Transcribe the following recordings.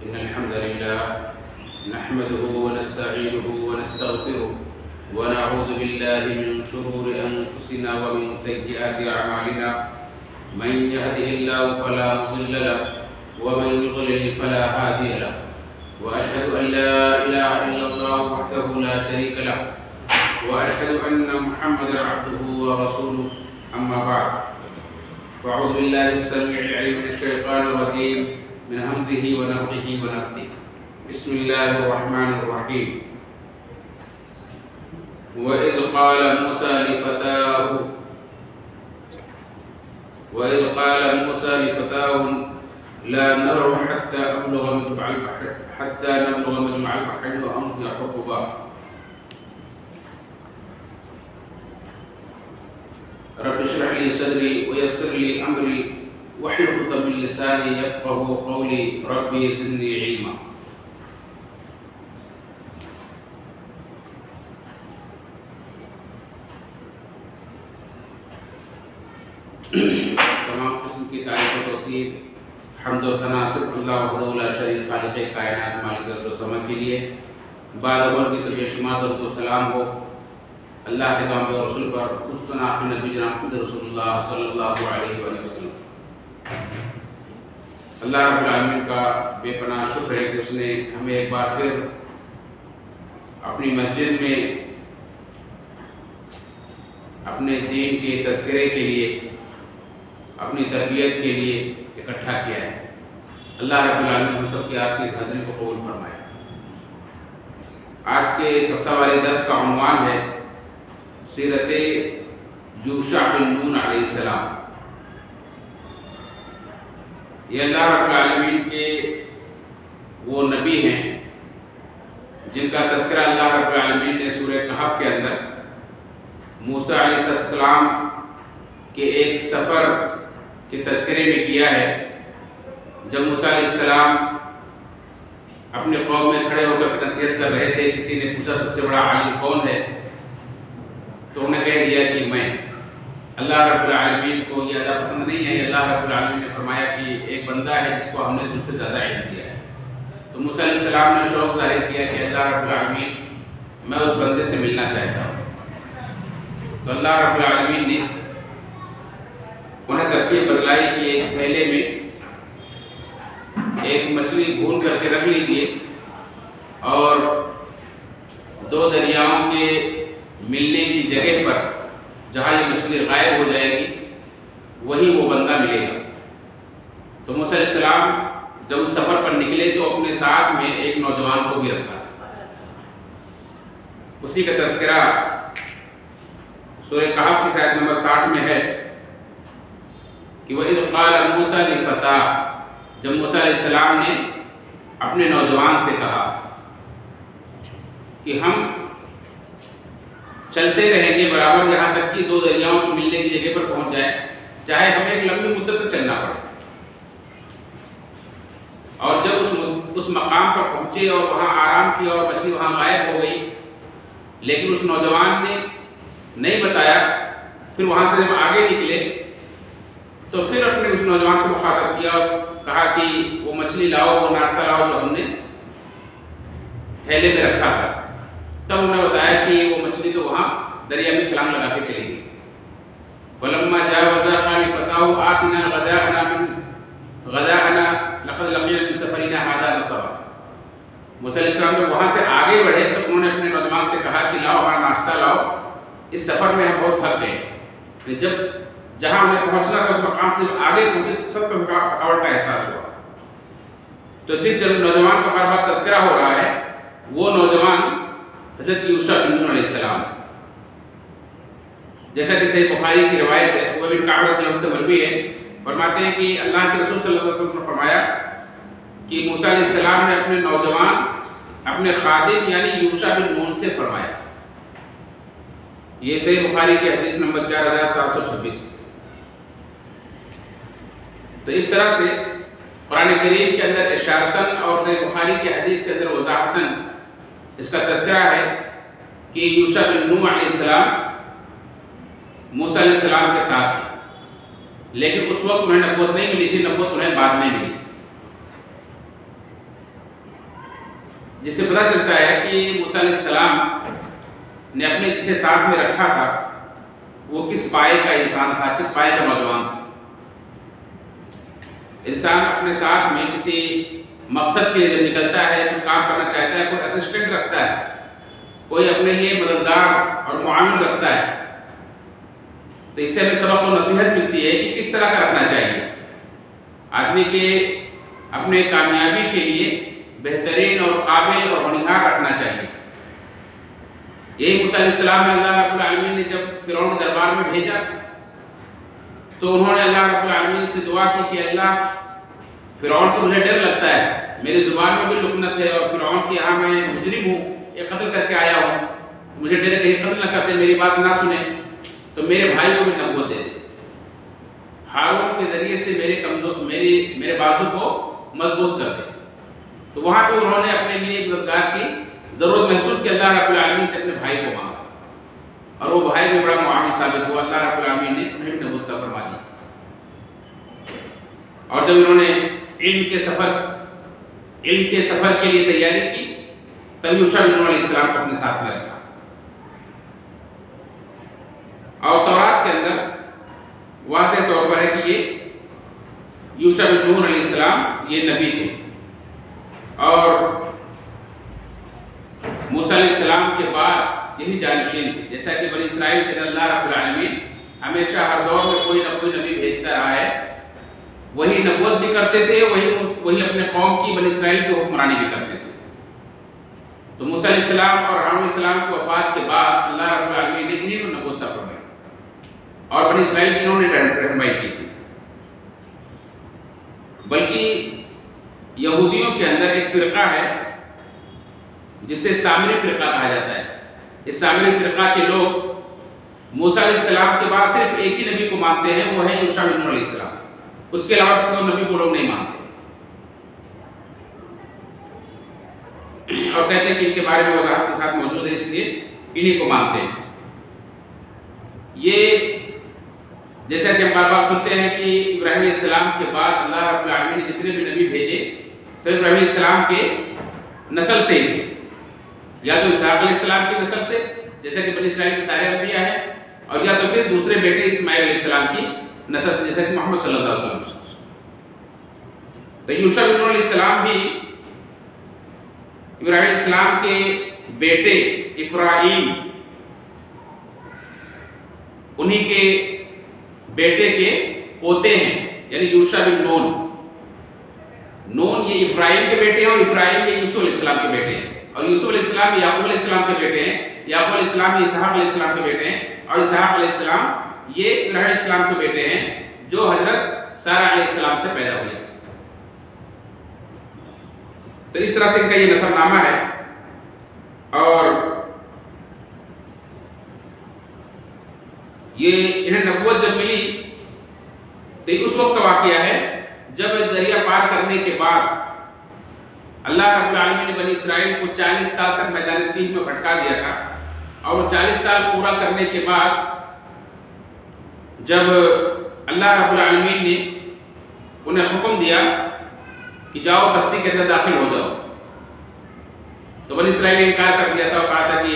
إن الحمد لله نحمده ونستعينه ونستغفره ونعوذ بالله من شرور أنفسنا ومن سيئات أعمالنا من يهده الله فلا مضل له ومن يضلل فلا هادي له وأشهد أن لا إله إلا الله وحده لا شريك له وأشهد أن محمدا عبده ورسوله أما بعد فأعوذ بالله السميع العليم من الشيطان الرجيم من همزه ونفخه ونفثه بسم الله الرحمن الرحيم وإذ قال موسى لفتاه لا نبرح حتى نبلغ مجمع البحرين وأمضي حقبا رب اشرح لي صدري ويسر لي أمري واحلل عقدة من لساني يفقهوا قولي ربي زدني علما. تمام قسم کی تعریف و توصیف حمد و ثنا صرف اللہ وحدہ لا شریک خالق کائنات مالک عرش و سماء کے لیے. بعد اول کی طبیعت شماد اور سلام ہو اللہ کے تمام رسول پر خصوصاً آخری نبی جناب محمد رسول اللہ صلی اللہ علیہ وآلہ وسلم. اللہ رب العالمین کا بے پناہ شکر ہے کہ اس نے ہمیں ایک بار پھر اپنی مسجد میں اپنے دین کے تذکرے کے لیے اپنی تربیت کے لیے اکٹھا کیا ہے. اللہ رب العالمین ہم سب کے آج کی حاضری کو قبول فرمائے. آج کے اس ہفتہ والے درس کا عنوان ہے سیرت یوشع بن نون علیہ السلام. یہ اللہ رب العالمین کے وہ نبی ہیں جن کا تذکرہ اللہ رب العالمین نے سورہ کہف کے اندر موسیٰ علیہ السلام کے ایک سفر کے تذکرے میں کیا ہے. جب موسیٰ علیہ السلام اپنے قوم میں کھڑے ہو کر نصیحت کر رہے تھے, کسی نے پوچھا سب سے بڑا عالم کون ہے, تو انہوں نے کہہ دیا کہ میں. اللہ رب العالمین کو یہ ادا پسند نہیں ہے. اللہ رب العالمین نے فرمایا کہ ایک بندہ ہے جس کو ہم نے تم سے زیادہ علم دیا ہے. تو موسیٰ علیہ السلام نے شوق ظاہر کیا کہ اللہ رب العالمین میں اس بندے سے ملنا چاہتا ہوں. تو اللہ رب العالمین نے انہیں ترکیب بدلائی کہ ایک تھیلے میں ایک مچھلی بھون کر کے رکھ لیجئے اور دو دریاؤں کے ملنے کی جگہ پر جہاں یہ مچھلی غائب ہو جائے گی وہی وہ بندہ ملے گا. تو موسیٰ علیہ السلام جب اس سفر پر نکلے تو اپنے ساتھ میں ایک نوجوان کو بھی رکھا. اسی کا تذکرہ سورہ کہف کی آیت نمبر 60 میں ہے کہ وَإِذْ قَالَ مُوسَىٰ لِفَتَاهُ, جب موسیٰ علیہ السلام نے اپنے نوجوان سے کہا کہ ہم چلتے رہیں گے برابر یہاں تک کہ دو دریاؤں کو ملنے کی جگہ پر پہنچ جائے, چاہے ہمیں ایک لمبی مدت تک چلنا پڑے. اور جب اس مقام پر پہنچے اور وہاں آرام کیا اور مچھلی وہاں غائب ہو گئی, لیکن اس نوجوان نے نہیں بتایا. پھر وہاں سے جب آگے نکلے تو پھر اپنے اس نوجوان سے مخاطب کیا اور کہا کہ وہ مچھلی لاؤ, وہ ناشتہ لاؤ جو ہم نے تھیلے میں رکھا تھا. تب انہوں نے بتایا کہ وہ مچھلی تو وہاں دریا میں چھلانگ لگا کے چلی گئی. فلما جاوزا قال فتاه آتنا غداءنا لقد لقينا من سفرنا هذا نصبا. موسیٰ علیہ السلام جب وہاں سے آگے بڑھے تو انہوں نے اپنے نوجوان سے کہا کہ لاؤ ہمارا ناشتہ لاؤ, اس سفر میں ہم بہت تھک گئے. جب جہاں انہیں پہنچنا تھا اس مقام سے آگے پہنچے سب تھکاوٹ کا احساس ہوا. تو جس نوجوان کا بار بار تذکرہ ہو رہا ہے وہ نوجوان حضرت یوشع بن نون علیہ السلام. جیسا کہ صحیح بخاری کی روایت ہے, وہ بن کعب رضی اللہ عنہ سے مروی ہے, فرماتے ہیں کہ اللہ کے رسول صلی اللہ علیہ وسلم نے فرمایا کہ موسیٰ علیہ السلام نے اپنے نوجوان اپنے خادم یعنی یوشع بن نون سے فرمایا. یہ صحیح بخاری کی حدیث نمبر 4726. تو اس طرح سے قرآن کریم کے اندر اشارتاً اور صحیح بخاری کی حدیث کے اندر وضاحتاً اس کا تذکرہ ہے کہ یوشع بن نون علیہ السلام موسیٰ علیہ السلام کے ساتھ تھے. لیکن اس وقت انہیں نبوت نہیں ملی تھی, نبوت انہیں بعد میں ملی. جس سے پتہ چلتا ہے کہ موسیٰ علیہ السلام نے اپنے جسے ساتھ میں رکھا تھا وہ کس پائے کا انسان تھا، کس پائے کا نوجوان تھا۔ انسان اپنے ساتھ میں کسی مقصد کے لیے جب نکلتا ہے، کچھ کام کرنا چاہتا ہے، کوئی اسسٹنٹ رکھتا ہے، کوئی اپنے لیے مددگار اور معاون رکھتا ہے، تو اس سے ہمیں سبق و نصیحت ملتی ہے کہ کس طرح کا رکھنا چاہیے۔ آدمی کے اپنے کامیابی کے لیے بہترین اور قابل اور ہونہار رکھنا چاہیے۔ یہی موسیٰ علیہ السلام نے اللہ رب العالمین نے جب فرعون کے دربار میں بھیجا تو انہوں نے اللہ رب العالمین سے دعا کی کہ اللہ، فرعون سے مجھے ڈر لگتا ہے، میری زبان میں بھی لکنت ہے اور فرعون کے یہاں میں مجرم ہوں، یہ قتل کر کے آیا ہوں، مجھے ڈر ہے کہیں قتل نہ کرتے، میری بات نہ سنیں، تو میرے بھائی کو بھی نبوت دے دے، ہارون کے ذریعے سے میرے بازو کو مضبوط کر دے۔ تو وہاں پہ انہوں نے اپنے لیے مددگار کی ضرورت محسوس کی، اللہ رب العالمین سے اپنے بھائی کو مانگا اور وہ بھائی بھی بڑا معاون ثابت ہوا، اللہ رب العالمین نے انہیں بھی نبوت عطا فرما دی۔ اور جب انہوں نے علم کے سفر کے لیے تیاری کی تب یوشع بن نون علیہ السلام کو اپنے ساتھ میں رکھا۔ اور تورات کے اندر واضح طور پر ہے کہ یہ یوشع بن نون علیہ السلام یہ نبی تھے، اور موسیٰ علیہ السلام کے بعد یہی جانشین تھے۔ جیسا کہ بنی اسرائیل کے اندر اللہ رب العالمین ہمیشہ ہر دور میں کوئی نہ کوئی نبی بھیجتا رہا ہے، وہی نبوت بھی کرتے تھے، وہی اپنے قوم کی بنی اسرائیل کی حکمرانی بھی کرتے تھے۔ تو موسیٰ علیہ السلام اور ہارون علیہ السلام کی وفات کے بعد اللہ رب العالمین نے انہیں کو نبوت عطا فرمائی اور بنی اسرائیل کی انہوں نے رہنمائی کی تھی۔ بلکہ یہودیوں کے اندر ایک فرقہ ہے جسے سامری فرقہ کہا جاتا ہے۔ اس سامری فرقہ کے لوگ موسیٰ علیہ السلام کے بعد صرف ایک ہی نبی کو مانتے ہیں، وہ ہے یوشع بن نون علیہ السلام، اس کے علاوہ کسی اور نبی کو لوگ نہیں مانتے، اور کہتے ہیں کہ ان کے بارے میں وضاحت کے ساتھ موجود ہے، اس لیے انہی کو مانتے ہیں۔ یہ جیسا کہ ہم بار بار سنتے ہیں کہ ابراہیم علیہ السلام کے بعد اللہ رب العالمین نے جتنے بھی نبی بھیجے سب ابراہیم علیہ السلام کے نسل سے ہی تھے، یا تو اسحاق علیہ السلام کی نسل سے جیسا کہ بنی اسرائیل کے سارے انبیاء ہیں، اور یا تو پھر دوسرے بیٹے اسماعیل علیہ السلام کی نسل سے جیسا کہ محمد صلی اللہ علیہ وسلم۔ تو یوشع بن نون علیہ السلام بھی ابراہیم علیہ السلام کے بیٹے افرایم انہی کے بیٹے کے پوتے ہیں، یعنی یوشع بن نون یہ افرایم کے بیٹے ہیں، اور افرایم یہ یوسف علیہ السلام کے بیٹے ہیں، اور یوسف علیہ السلام یعقوب علیہ السلام کے بیٹے ہیں، یعقوب علیہ السلام یہ اسحاق علیہ السلام کے بیٹے ہیں، اور اسحاق علیہ السلام یہ ابراہیم علیہ السلام کے بیٹے ہیں جو حضرت سارہ علیہ السلام سے پیدا ہوئے تھے۔ تو اس طرح سے ان کا یہ نسب نامہ ہے، اور یہ انہیں نبوت جب ملی تو اس وقت کا واقعہ ہے جب دریا پار کرنے کے بعد اللہ رب العالمین نے بنی اسرائیل کو 40 سال تک میدان تیہ میں بھٹکا دیا تھا، اور 40 سال پورا کرنے کے بعد جب اللہ رب العالمین نے انہیں حکم دیا کہ جاؤ بستی کے اندر داخل ہو جاؤ، تو بنی اسرائیل نے انکار کر دیا تھا اور کہا تھا کہ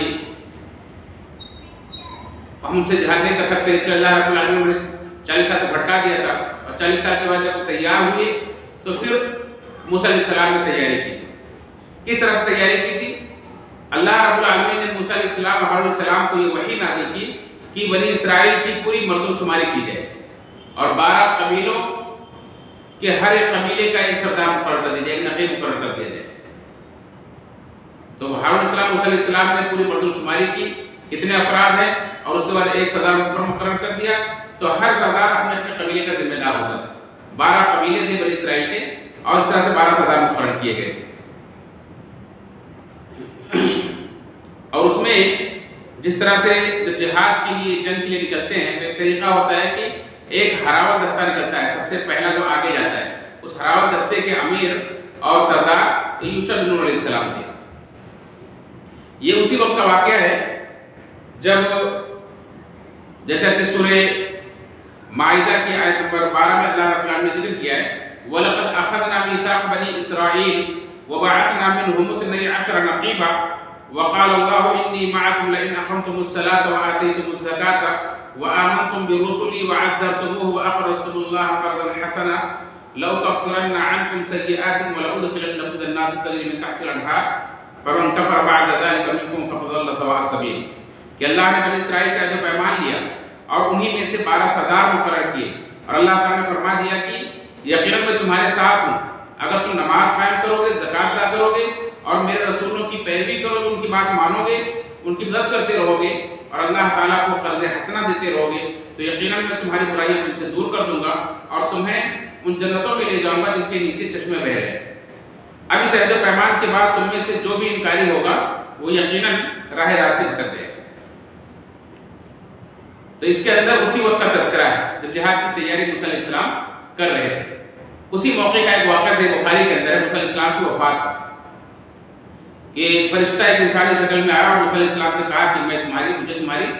ہم ان سے جہاد نہیں کر سکتے، اس لیے اللہ رب العالمین نے 40 سال تک بھٹکا دیا تھا، اور 40 سال کے بعد جب وہ تیار ہوئے تو پھر موسیٰ علیہ السلام نے تیاری کی تھی۔ کس طرح سے تیاری کی تھی؟ اللہ رب العالمین نے موسیٰ علیہ السلام اور ہارون علیہ السلام کو یہ وحی نازل کی کہ بنی اسرائیل کی پوری مردم شماری کی جائے، اور 12 قبیلوں کے ہر ایک قبیلے کا ایک سردار مقرر کر دیا جائے، ایک نقیب مقرر کر دیا جائے۔ تو ہارون علیہ السلام موسیٰ علیہ السلام نے پوری مردم شماری کی کتنے افراد ہیں، اور اس کے بعد ایک سردار مقرر کر دیا، تو ہر سردار اپنے اپنے قبیلے کا ذمہ دار ہوتا تھا۔ 12 قبیلے تھے بنی اسرائیل کے، اور اس طرح سے 12 سردار مقرر کیے گئے تھے۔ اور اس میں جس طرح سے جب جہاد کے لیے جنگ کے لیے نکلتے ہیں تو ایک طریقہ ہوتا ہے کہ ایک ہراول دستہ نکلتا ہے، سب سے پہلا جو آگے جاتا ہے، اس ہراول دستے کے امیر اور سردار یوشع بن نون علیہ السلام تھے۔ یہ اسی وقت کا واقعہ ہے جب جیسا کہ سورہ مائدہ کی آیت نمبر 12 میں اللہ رب العالمین نے ذکر کیا ہے، وَلَقَدْ أَخَذْنَا مِيثَاقَ بَنِي إِسْرَائِيلَ وبعثنا منهم 12 نقيبا وقال الله إني معكم لئن أقمتم الصلاة وآتيتم الزكاة وآمنتم برسلي وعزرتموه وأقرضتم الله قرضا حسنا لأكفرن عنكم سيئاتكم ولأدخلنكم جنات تجري من تحتها الأنهار فمن كفر بعد ذلك منكم فقد ضل سواء السبيل. کہ اللہ نے بنی اسرائیل سے جو پیمان لیا اور انہی میں سے 12 سردار مقرر کیے اور اللہ تعالیٰ نے فرما دیا کہ یقیناً میں تمہارے ساتھ ہوں اگر تم نماز قائم کرو گے، زکوٰۃ ادا کرو گے اور میرے رسولوں کی پیروی کرو گے، ان کی بات مانو گے، ان کی مدد کرتے رہو گے اور اللہ تعالیٰ کو قرض حسنہ دیتے رہو گے تو یقیناً میں تمہاری برائیاں تم سے دور کر دوں گا اور تمہیں ان جنتوں میں لے جاؤں گا جن کے نیچے چشمے بہہ رہے ہیں. اب اس عہد و پیمان کے بعد تم میں سے جو بھی انکاری ہوگا وہ یقیناً راہ راست سے بھٹک جائے گا. تو اس کے اندر اسی وقت کا تذکرہ ہے جب جہاد کی تیاری موسیٰ علیہ السلام کر رہے تھے. اسی موقع کا ایک واقعہ صحیح بخاری کے اندر ہے موسیٰ علیہ السلام کی وفات کا کہ فرشتہ ایک انسانی شکل میں آیا اور موسیٰ علیہ السلام سے کہا کہ مجھے تمہاری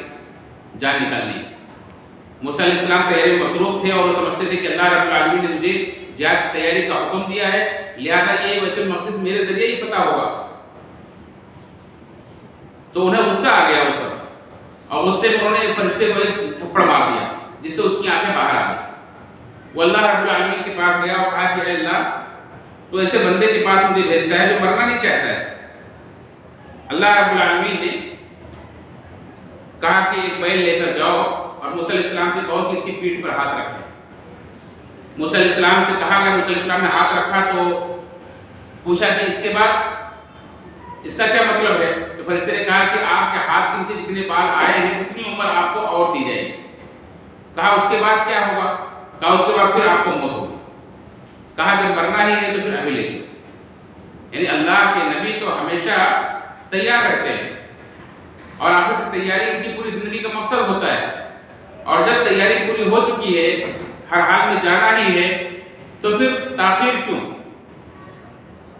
جان نکالنی ہے. موسیٰ علیہ السلام تیاری میں مصروف تھے اور وہ سمجھتے تھے کہ اللہ رب العالمین نے مجھے جہاد کی تیاری کا حکم دیا ہے لہذا یہ بیت المقدس میرے ذریعے ہی فتح ہوگا. تو انہیں غصہ آ گیا اس پر اور غصے میں انہوں نے فرشتے کو ایک تھپڑ مار دیا جس سے اس کی آنکھیں باہر آ گئی. وہ اللہ رب العالمین کے پاس گیا اور کہا کہ اے اللہ تو ایسے بندے کے پاس مجھے بھیجتا ہے جو مرنا نہیں چاہتا ہے. اللہ رب العالمین نے کہا کہ ایک بیل لے کر جاؤ اور موسیٰ علیہ السلام سے کہو کہ اس کی پیٹھ پر ہاتھ رکھیں. موسیٰ علیہ السلام سے کہا گیا، موسیٰ علیہ السلام نے ہاتھ رکھا تو پوچھا کہ اس کے بعد اس کا کیا مطلب ہے؟ تو فرشتے نے کہا کہ آپ کے ہاتھ کے نیچے جتنے بال آئے ہیں اتنی عمر آپ کو اور دی جائے گی. کہا اس کے بعد کیا ہوگا؟ کہا اس کے بعد پھر آپ کو موت ہوگی. کہا جب مرنا ہی ہے تو پھر ابھی لے چلو. یعنی اللہ کے نبی تو ہمیشہ تیار رہتے ہیں اور آخر کی تیاری ان کی پوری زندگی کا مقصد ہوتا ہے اور جب تیاری پوری ہو چکی ہے ہر حال میں جانا ہی ہے تو پھر تاخیر کیوں؟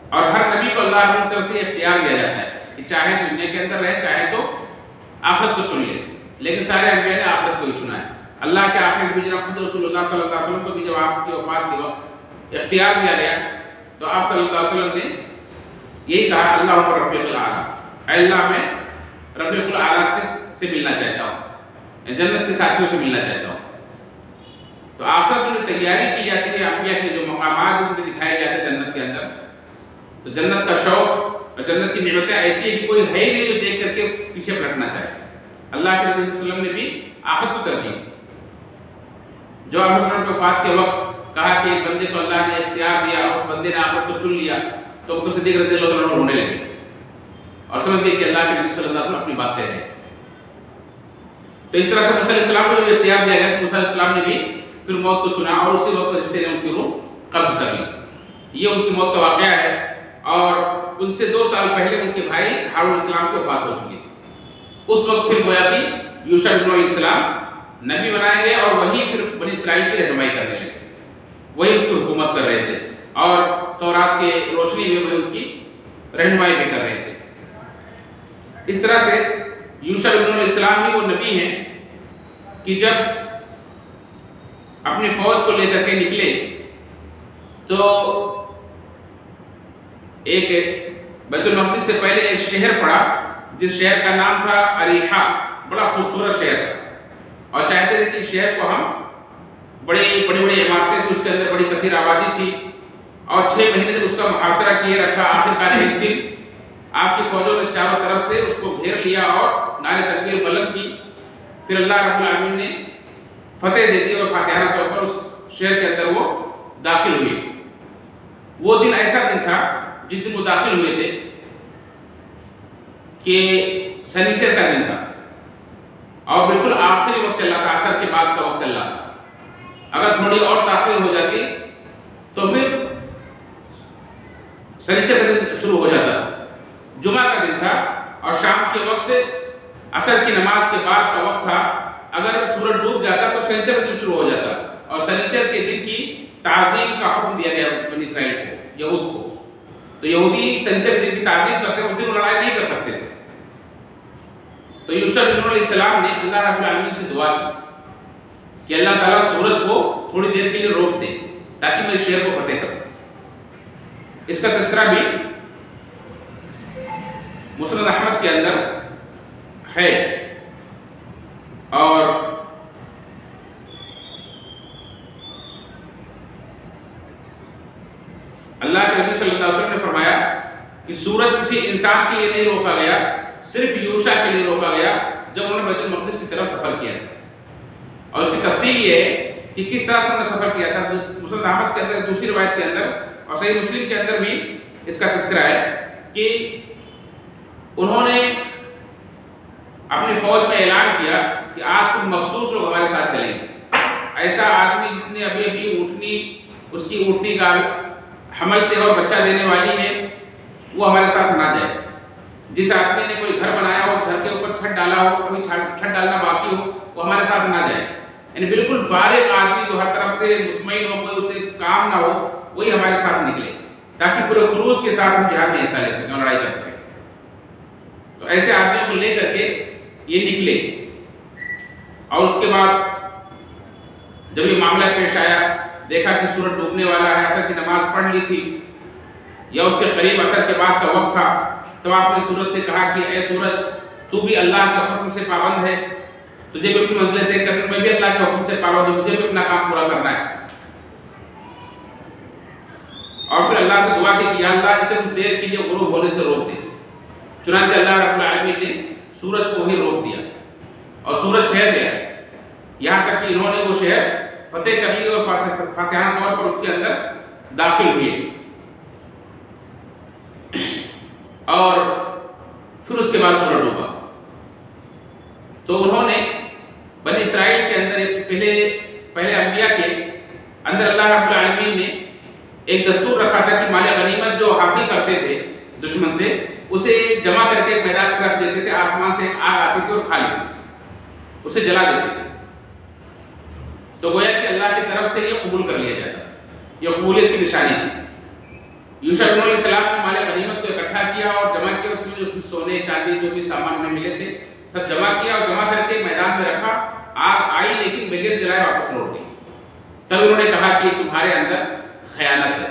اور ہر نبی کو اللہ کی طرف سے اختیار دیا جاتا ہے کہ چاہے تو دنیا کے اندر رہے چاہے تو آخرت کو چن لے، لیکن سارے انبیاء نے آخرت کو ہی چنا ہے. اللہ کے آخری نبی جناب خود رسول اللہ صلی اللہ علیہ وسلم کو بھی جب آپ کی وفات کے وقت اختیار دیا گیا تو آپ صلی اللہ علیہ وسلم نے یہی کہا اللہ پر رفیق الاعلیٰ، اے اللہ میں رفیق الاعلیٰ سے ملنا چاہتا ہوں، جنت کے ساتھیوں سے ملنا چاہتا ہوں. تو آخرت میں جو تیاری کی جاتی ہے انبیاء کے جو مقامات ان کے دکھائے جاتے ہیں جنت کے اندر تو جنت کا شوق اور جنت کی نعمتیں ایسی ہیں کہ کوئی ہے ہی نہیں جو دیکھ کر کے پیچھے پلٹنا چاہے. اللہ کے نبی صلی اللہ علیہ وسلم نے بھی آخرت کو ترجیح دی. جو آپ وسلم کے وفات کے وقت کہا کہ ایک بندے کو اللہ نے اختیار دیا اور اس بندے نے آخرت کو چن لیا تو ابو صدیق رضی اللہ عنہ رونے لگے اور سمجھ گئے کہ اللہ کے نبی صلی اللہ علیہ وسلم اپنی بات کہہ رہے ہیں. تو اس طرح سے موسیٰ علیہ السلام کو جب اختیار دیا گیا تو موسیٰ علیہ السلام نے بھی پھر موت کو چنا اور اسی وقت فرشتے نے ان کی روح قبض کر لی. یہ ان کی موت کا واقعہ ہے اور ان سے 2 سال پہلے ان کے بھائی ہارون علیہ السلام کی وفات ہو چکی تھی. اس وقت پھر گویا کہ یوشع بن علیہ السلام نبی بنائے گئے اور وہی پھر بنی اسرائیل کی رہنمائی کرنے لگے، وہی ان کی حکومت کر رہے تھے اور تورات کے روشنی میں وہ ان کی رہنمائی بھی کر رہے تھے. اس طرح سے یوشع بن علیہ السلام ہی وہ نبی ہیں کہ جب اپنی فوج کو لے کر کے نکلے تو ایک بیت المقدس سے پہلے ایک شہر پڑا جس شہر کا نام تھا اریحا. بڑا خوبصورت شہر تھا اور چاہتے تھے کہ شہر کو ہم بڑی بڑی عمارتیں تھیں، اس کے اندر بڑی کثیر آبادی تھی اور 6 مہینے تک اس کا محاصرہ کیے رکھا. آخرکار ایک دن آپ کی فوجوں نے چاروں طرف سے اس کو گھیر لیا اور نعرے تکبیر بلند کی. پھر اللہ رب العالمین نے فتح دے دی اور فاتحانہ طور پر اس شہر کے اندر وہ داخل ہوئے. وہ دن ایسا دن تھا جس دن وہ داخل ہوئے تھے کہ سنیچر کا دن تھا اور بالکل آخری وقت چل رہا تھا، عصر کے بعد کا وقت چل رہا تھا. اگر تھوڑی اور تاخیر ہو جاتی تو پھر سنیچر کا دن شروع ہو جاتا تھا. جمعہ کا دن تھا اور شام کے وقت عصر کی نماز کے بعد کا وقت تھا. اگر سورج ڈوب جاتا تو سنیچر کا دن شروع ہو جاتا اور سنیچر کے دن کی تعظیم کا حکم دیا گیا بنی اسرائیل کو، یہود کو. تو یہودی سنیچر کے دن کی تعظیم کرتے ہیں، اس دن وہ لڑائی نہیں کر سکتے تھے. تو یوشع بن علیہ السلام نے اللہ رب العالمین سے دعا کی کہ اللہ تعالیٰ سورج کو تھوڑی دیر کے لیے روک دے تاکہ میں شہر کو فتح کروں. اس کا تذکرہ بھی مسند احمد کے اندر ہے، اور اللہ کے نبی صلی اللہ علیہ وسلم نے فرمایا کہ سورج کسی انسان کے لیے نہیں روکا گیا، صرف یوشع کے لیے روکا گیا جب انہوں نے بیت المقدس کی طرف سفر کیا تھا۔ اور اس کی تفصیل یہ ہے کہ کس طرح سے انہوں نے سفر کیا تھا۔ مسند احمد کے اندر دوسری روایت کے اندر اور صحیح مسلم کے اندر بھی اس کا تذکرہ ہے کہ انہوں نے اپنی فوج میں اعلان کیا کہ آج کچھ مخصوص لوگ ہمارے ساتھ چلیں گے، ایسا آدمی جس نے ابھی اس کی اونٹنی کا حمل سے اور بچہ دینے والی ہے وہ ہمارے ساتھ نہ جائے، جس آدمی نے کوئی گھر بنایا ہو اس گھر کے اوپر چھت ڈالا ہو، ابھی چھت ڈالنا باقی ہو، وہ ہمارے ساتھ نہ جائے، یعنی بالکل فارغ آدمی جو ہر طرف سے مطمئن ہو، کوئی اسے کام نہ ہو، وہی ہمارے ساتھ نکلے تاکہ پورے خلوص کے ساتھ ہم جہاد میں حصہ لے سکیں اور لڑائی کر سکیں۔ تو ایسے آدمیوں کو لے کر کے یہ نکلے، اور اس کے بعد جب یہ معاملہ پیش آیا، دیکھا کہ سورج ڈوبنے والا ہے، عصر کی نماز پڑھ لی تھی یا اس کے قریب عصر کے بعد کا وقت تھا، تب آپ نے سورج سے کہا کہ اے سورج تو بھی اللہ کے حکم سے پابند ہے، تجھے بھی اپنی منزلیں طے کرنی، میں بھی اللہ کے حکم سے پابند ہوں، مجھے بھی اپنا کام پورا کرنا ہے۔ اور پھر اللہ سے دعا کی کہ یا اللہ اسے کچھ دیر کے لیے غروب ہونے سے روک دے۔ چنانچہ اللہ رب العالمین نے سورج کو ہی روک دیا اور سورج ٹھہر گیا، یہاں تک کہ انہوں نے وہ شہر فتح کر لی اور فاتحانہ طور پر اس کے اندر داخل ہوئے۔ اور پھر اس کے بعد سورج ڈوبا تو انہوں نے بنی اسرائیل کے اندر پہلے انبیاء کے اندر اللہ رب العالمین نے ایک دستور رکھا تھا کہ مال غنیمت جو حاصل کرتے تھے دشمن سے، اسے جمع کر کے ایک میدان میں رکھ دیتے تھے، آسمان سے آگ آتی تھی اور کھا لیتے تھے، اسے جلا دیتے تھے، تو گویا کہ اللہ کی طرف سے یہ قبول کر لیا جاتا، یہ قبولیت کی نشانی تھی۔ یوشع علیہ السلام نے مال غنیمت کو اکٹھا کیا اور جمع کیا، اس میں جو سونے چاندی جو بھی سامان انہیں ملے تھے سب جمع کیا اور جمع کر کے میدان میں رکھا، آگ آئی لیکن بغیر جلائے واپس لوٹ گئی۔ تب انہوں نے کہا کہ تمہارے اندر خیانت ہے،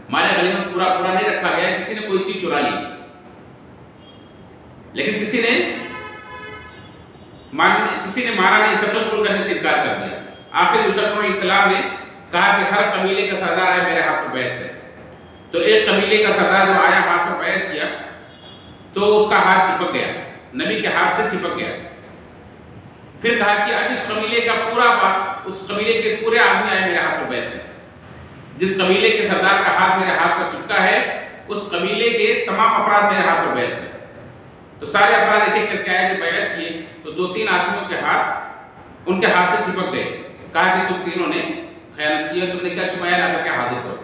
مال غنیمت پورا نہیں رکھا گیا، کسی نے کوئی چیز چرا لی، لیکن کسی نے مارا نہیں، سب نے قبول کرنے سے انکار کر دیا۔ آخر یوسف علیہ السلام نے کہا کہ ہر قبیلے کا سردار آئے میرے ہاتھ میں بیعت کرے، تو ایک قبیلے کا سردار جو آیا ہاتھ میں بیعت کیا تو اس کا ہاتھ چپک گیا، نبی کے ہاتھ سے چپک گیا۔ پھر کہا کہ اب اس قبیلے کا اس قبیلے کے پورے آدمی آئے میرے ہاتھ میں بیعت کرے، جس قبیلے کے سردار کا ہاتھ میرے ہاتھ پر چپکا ہے اس قبیلے کے تمام افراد میرے ہاتھ پر بیعت کرے۔ تو سارے افراد ایک ایک کر کے آئے جو بیعت کیے تو 2-3 آدمیوں کے ہاتھ ان کے ہاتھ سے چپک گئے، کہا کہ تم تینوں نے خیانت کی ہے، تم نے کیا چھپایا، لا کر کے حاضر کرو۔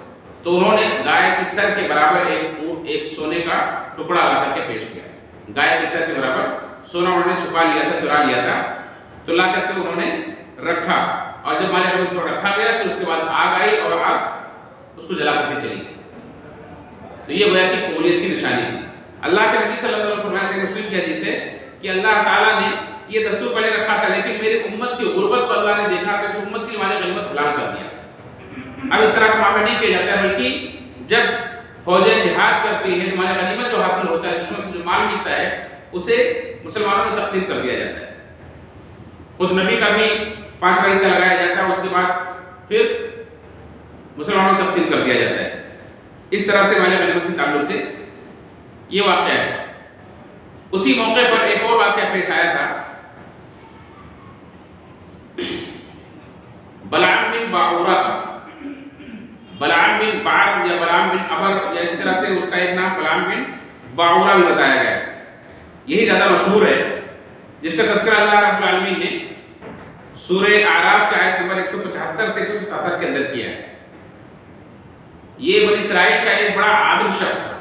تو انہوں نے گائے کے سر کے برابر ایک سونے کا ٹکڑا لا کر کے پیش کیا، گائے کے سر کے برابر سونا انہوں نے چھپا لیا تھا، چرا لیا تھا، تو لا کر کے انہوں نے رکھا، اور جب مال غنیمت کو رکھا گیا پھر اس کے بعد آگ آئی اور آگ اس کو جلا کر کے چلی گئی۔ تو یہ گویا کہ قبولیت کی نشانی تھی۔ اللہ کے نبی صلی اللہ علیہ وسلم فرمایا صحیح مسلم کی حدیث ہے کہ اللہ تعالیٰ نے یہ دستور پہلے رکھا تھا، لیکن میری امت کی غربت کو اللہ نے دیکھا تو اس امت کی مال غنیمت حلال کر دیا۔ اب اس طرح کا معاملہ نہیں کیا جاتا ہے، بلکہ جب فوجیں جہاد کرتی ہیں مال غنیمت جو حاصل ہوتا ہے، دشمن سے جو مال ملتا ہے اسے مسلمانوں میں تقسیم کر دیا جاتا ہے۔ خود نبی کا بھی 5واں حصہ لگایا جاتا ہے، اس کے بعد پھر مسلمانوں میں تقسیم کر دیا جاتا ہے۔ اس طرح سے مال غنیمت کے تعلق سے یہ واقعہ ہے۔ اسی موقع پر ایک اور واقعہ پیش آیا تھا، بلعام بن باعورہ کا، بلعام بن بعر یا بلعام بن ابر یا اس طرح سے اس کا ایک نام بلعام بن باعورہ بھی بتایا گیا ہے، یہی زیادہ مشہور ہے، جس کا تذکرہ اللہ رب العالمین نے سورہ اعراف کی آیت نمبر 175 سے 177 کے اندر کیا ہے۔ یہ بنی اسرائیل کا ایک بڑا عادل شخص تھا،